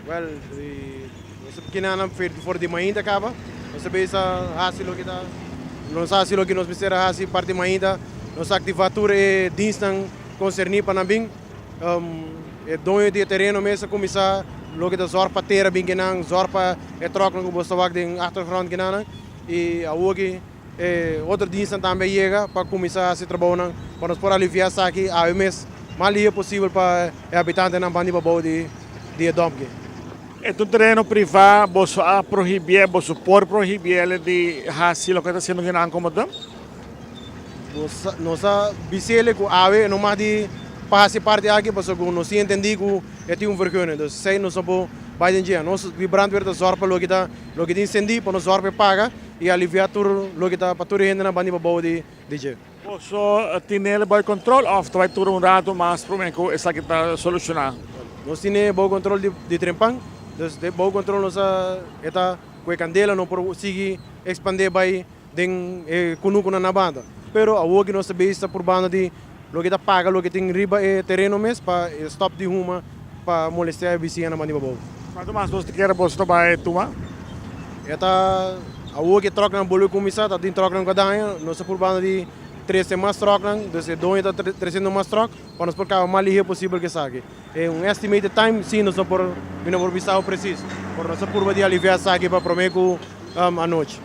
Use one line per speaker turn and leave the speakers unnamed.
Well, nós pequena for de manhã acaba. Nós sabemos assim lo que tá, nós assim lo que nós precisamos assim parte de manhã. Nossa ativatura é dinstan concerni para nós. É dono de terreno mesmo começar lo que da zorpa terra bem genang zorpa é troca com você vai em achtergrond genang e a hoje outro dinstan também chega para começar a se trabalhar para nós por aliviar isso aqui a mês mais é possível para habitantes na banda de Domke.
É um terreno privado, você a proibir, você pode proibir ele de fazer o que está sendo incomodado?
Nossa bicicleta com ave não mais de passar parte aqui, porque não se entende que é vergonha. Então, se nós somos bem dia, nós vibrando verde zorpa lo que tem incêndio para nós zorpa paga e aliviar tudo lo que está para tudo gente na banda boa de dia.
Você tem ele bom controle ou vai ter rato mais para mim que isso aqui está solucionado?
Nós temos bom controle de trempang, então bom controle nossa eta com a candela não por seguir expandir bem den kunuku na banda. Pero a hoje nós sabemos por banda de lo que está paga, lo que tem riba é terreno mesmo para stop de ruma para molestar a vizinha na banda boa.
Quanto mais você quer, você vai tomar?
Eta a hoje troca na bolo começar, tá tem troca na cadanha, nós por banda de 3 mais troca, então dois tá 300 mais troca, para nós por cá mais livre possível que saque. É estimated time, sim, nós por visar o preciso, por nós por vai aliviar saque para prometer a noite.